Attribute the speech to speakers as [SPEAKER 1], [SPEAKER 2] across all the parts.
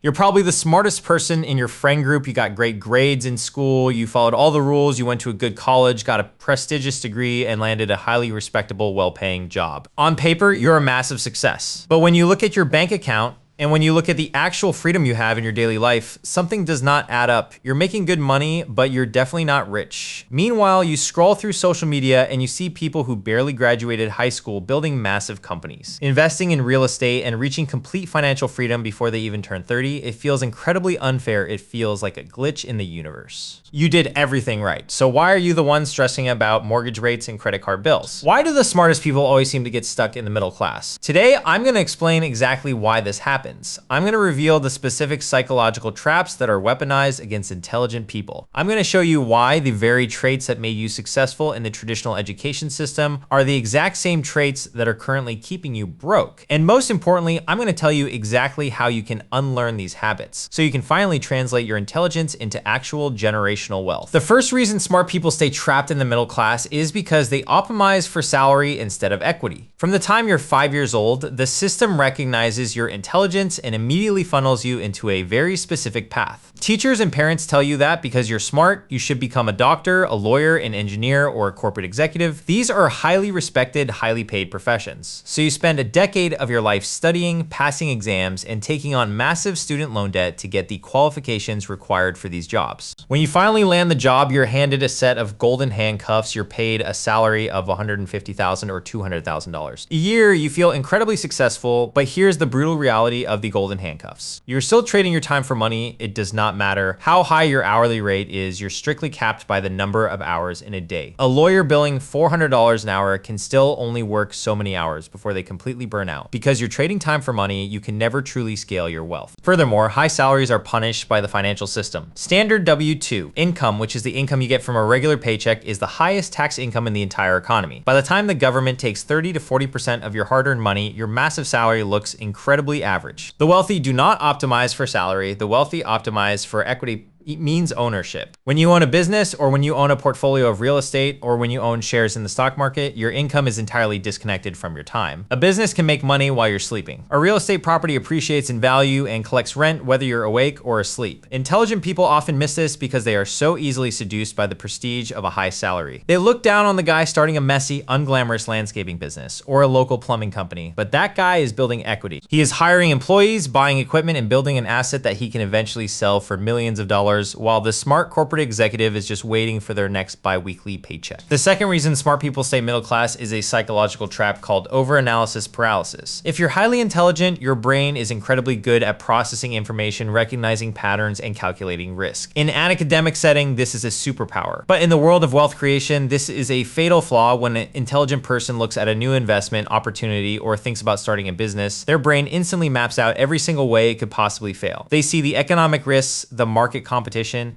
[SPEAKER 1] You're probably the smartest person in your friend group. You got great grades in school. You followed all the rules. You went to a good college, got a prestigious degree, and landed a highly respectable, well-paying job. On paper, you're a massive success. But when you look at your bank account, and when you look at the actual freedom you have in your daily life, something does not add up. You're making good money, but you're definitely not rich. Meanwhile, you scroll through social media and you see people who barely graduated high school building massive companies, investing in real estate and reaching complete financial freedom before they even turn 30. It feels incredibly unfair. It feels like a glitch in the universe. You did everything right. So why are you the one stressing about mortgage rates and credit card bills? Why do the smartest people always seem to get stuck in the middle class? Today, I'm going to explain exactly why this happens. I'm going to reveal the specific psychological traps that are weaponized against intelligent people. I'm going to show you why the very traits that made you successful in the traditional education system are the exact same traits that are currently keeping you broke. And most importantly, I'm going to tell you exactly how you can unlearn these habits so you can finally translate your intelligence into actual generational wealth. The first reason smart people stay trapped in the middle class is because they optimize for salary instead of equity. From the time you're 5 years old, the system recognizes your intelligence and immediately funnels you into a very specific path. Teachers and parents tell you that because you're smart, you should become a doctor, a lawyer, an engineer, or a corporate executive. These are highly respected, highly paid professions. So you spend a decade of your life studying, passing exams, and taking on massive student loan debt to get the qualifications required for these jobs. When you finally land the job, you're handed a set of golden handcuffs. You're paid a salary of $150,000 or $200,000 a year. You feel incredibly successful, but here's the brutal reality of the golden handcuffs. You're still trading your time for money. It does not matter how high your hourly rate is. You're strictly capped by the number of hours in a day. A lawyer billing $400 an hour can still only work so many hours before they completely burn out. Because you're trading time for money, you can never truly scale your wealth. Furthermore, high salaries are punished by the financial system. Standard W-2 income, which is the income you get from a regular paycheck, is the highest tax income in the entire economy. By the time the government takes 30 to 40% of your hard-earned money, your massive salary looks incredibly average. The wealthy do not optimize for salary. The wealthy optimize for equity. It means ownership. When you own a business, or when you own a portfolio of real estate, or when you own shares in the stock market, your income is entirely disconnected from your time. A business can make money while you're sleeping. A real estate property appreciates in value and collects rent whether you're awake or asleep. Intelligent people often miss this because they are so easily seduced by the prestige of a high salary. They look down on the guy starting a messy, unglamorous landscaping business or a local plumbing company, but that guy is building equity. He is hiring employees, buying equipment, and building an asset that he can eventually sell for millions of dollars, while the smart corporate executive is just waiting for their next bi-weekly paycheck. The second reason smart people stay middle class is a psychological trap called overanalysis paralysis. If you're highly intelligent, your brain is incredibly good at processing information, recognizing patterns, and calculating risk. In an academic setting, this is a superpower. But in the world of wealth creation, this is a fatal flaw. When an intelligent person looks at a new investment opportunity or thinks about starting a business, their brain instantly maps out every single way it could possibly fail. They see the economic risks, the market competition,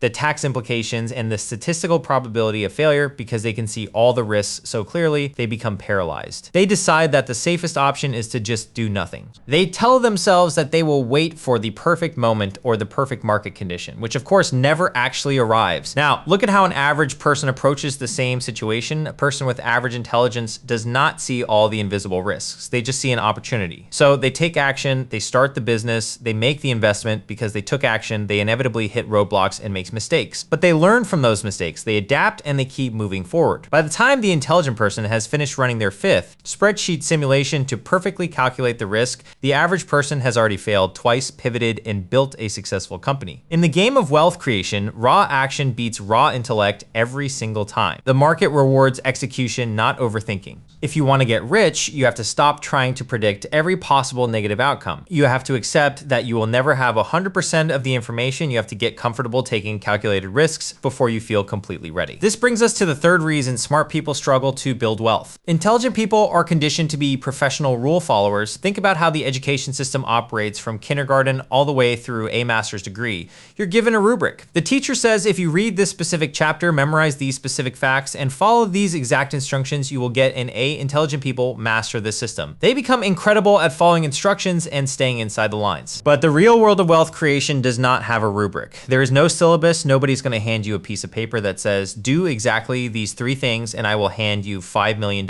[SPEAKER 1] the tax implications, and the statistical probability of failure. Because they can see all the risks so clearly, they become paralyzed. They decide that the safest option is to just do nothing. They tell themselves that they will wait for the perfect moment or the perfect market condition, which of course never actually arrives. Now, look at how an average person approaches the same situation. A person with average intelligence does not see all the invisible risks. They just see an opportunity. So they take action, they start the business, they make the investment. Because they took action, they inevitably hit roadblocks and makes mistakes. But they learn from those mistakes, they adapt, and they keep moving forward. By the time the intelligent person has finished running their fifth spreadsheet simulation to perfectly calculate the risk, the average person has already failed twice, pivoted, and built a successful company. In the game of wealth creation, raw action beats raw intellect every single time. The market rewards execution, not overthinking. If you want to get rich, you have to stop trying to predict every possible negative outcome. You have to accept that you will never have 100% of the information. You have to get comfortable taking calculated risks before you feel completely ready. This brings us to the third reason smart people struggle to build wealth. Intelligent people are conditioned to be professional rule followers. Think about how the education system operates from kindergarten all the way through a master's degree. You're given a rubric. The teacher says if you read this specific chapter, memorize these specific facts, and follow these exact instructions, you will get an A. Intelligent people master this system. They become incredible at following instructions and staying inside the lines. But the real world of wealth creation does not have a rubric. There is no syllabus, nobody's going to hand you a piece of paper that says, do exactly these 3 things and I will hand you $5 million.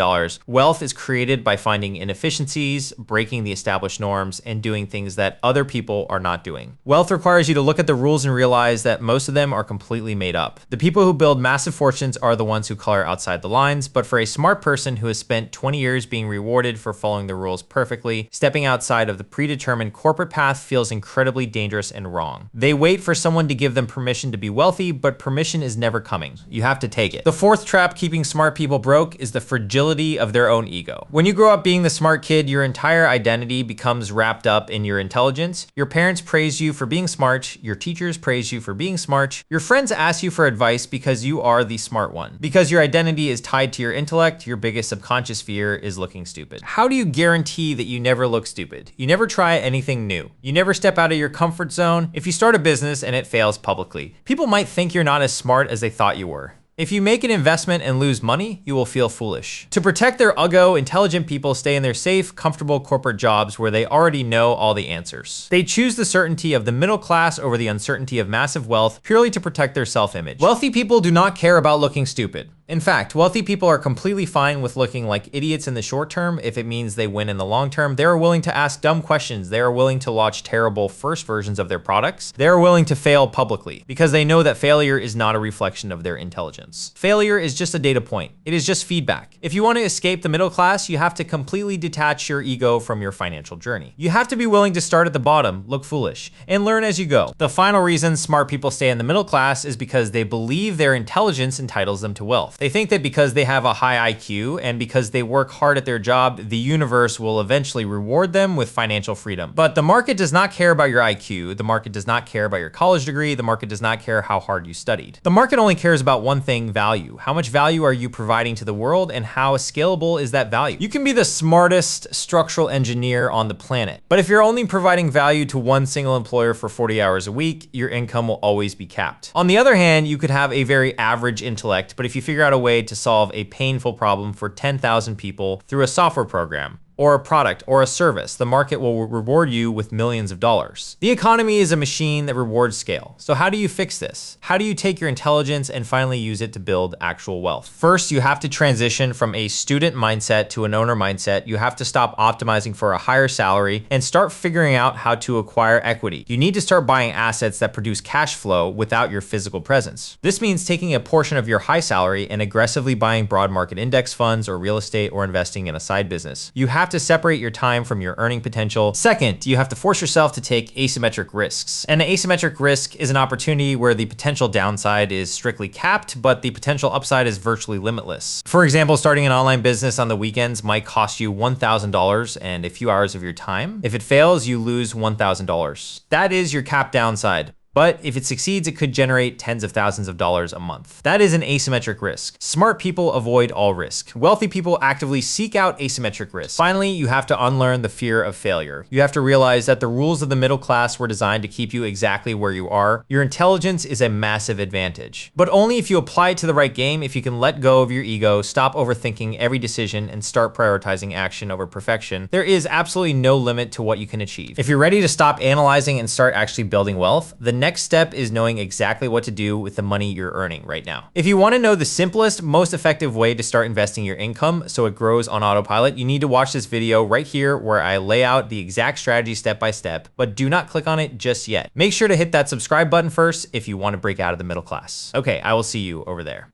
[SPEAKER 1] Wealth is created by finding inefficiencies, breaking the established norms, and doing things that other people are not doing. Wealth requires you to look at the rules and realize that most of them are completely made up. The people who build massive fortunes are the ones who color outside the lines, but for a smart person who has spent 20 years being rewarded for following the rules perfectly, stepping outside of the predetermined corporate path feels incredibly dangerous and wrong. They wait for someone to give them permission to be wealthy, but permission is never coming. You have to take it. The 4th trap keeping smart people broke is the fragility of their own ego. When you grow up being the smart kid, your entire identity becomes wrapped up in your intelligence. Your parents praise you for being smart. Your teachers praise you for being smart. Your friends ask you for advice because you are the smart one. Because your identity is tied to your intellect, your biggest subconscious fear is looking stupid. How do you guarantee that you never look stupid? You never try anything new. You never step out of your comfort zone. If you start a business and it fails publicly, people might think you're not as smart as they thought you were. If you make an investment and lose money, you will feel foolish. To protect their ego, intelligent people stay in their safe, comfortable corporate jobs where they already know all the answers. They choose the certainty of the middle class over the uncertainty of massive wealth purely to protect their self-image. Wealthy people do not care about looking stupid. In fact, wealthy people are completely fine with looking like idiots in the short term if it means they win in the long term. They are willing to ask dumb questions. They are willing to launch terrible first versions of their products. They are willing to fail publicly because they know that failure is not a reflection of their intelligence. Failure is just a data point. It is just feedback. If you want to escape the middle class, you have to completely detach your ego from your financial journey. You have to be willing to start at the bottom, look foolish, and learn as you go. The final reason smart people stay in the middle class is because they believe their intelligence entitles them to wealth. They think that because they have a high IQ and because they work hard at their job, the universe will eventually reward them with financial freedom. But the market does not care about your IQ. The market does not care about your college degree. The market does not care how hard you studied. The market only cares about one thing: value. How much value are you providing to the world and how scalable is that value? You can be the smartest structural engineer on the planet, but if you're only providing value to one single employer for 40 hours a week, your income will always be capped. On the other hand, you could have a very average intellect, but if you figure out a way to solve a painful problem for 10,000 people through a software program, or a product or a service, the market will reward you with millions of dollars. The economy is a machine that rewards scale. So how do you fix this? How do you take your intelligence and finally use it to build actual wealth? First, you have to transition from a student mindset to an owner mindset. You have to stop optimizing for a higher salary and start figuring out how to acquire equity. You need to start buying assets that produce cash flow without your physical presence. This means taking a portion of your high salary and aggressively buying broad market index funds or real estate or investing in a side business. You have to separate your time from your earning potential. Second, you have to force yourself to take asymmetric risks. An asymmetric risk is an opportunity where the potential downside is strictly capped, but the potential upside is virtually limitless. For example, starting an online business on the weekends might cost you $1,000 and a few hours of your time. If it fails, you lose $1,000. That is your capped downside. But if it succeeds, it could generate tens of thousands of dollars a month. That is an asymmetric risk. Smart people avoid all risk. Wealthy people actively seek out asymmetric risk. Finally, you have to unlearn the fear of failure. You have to realize that the rules of the middle class were designed to keep you exactly where you are. Your intelligence is a massive advantage, but only if you apply it to the right game. If you can let go of your ego, stop overthinking every decision, and start prioritizing action over perfection, there is absolutely no limit to what you can achieve. If you're ready to stop analyzing and start actually building wealth, the next step is knowing exactly what to do with the money you're earning right now. If you want to know the simplest, most effective way to start investing your income so it grows on autopilot, you need to watch this video right here where I lay out the exact strategy step by step, but do not click on it just yet. Make sure to hit that subscribe button first if you want to break out of the middle class. Okay, I will see you over there.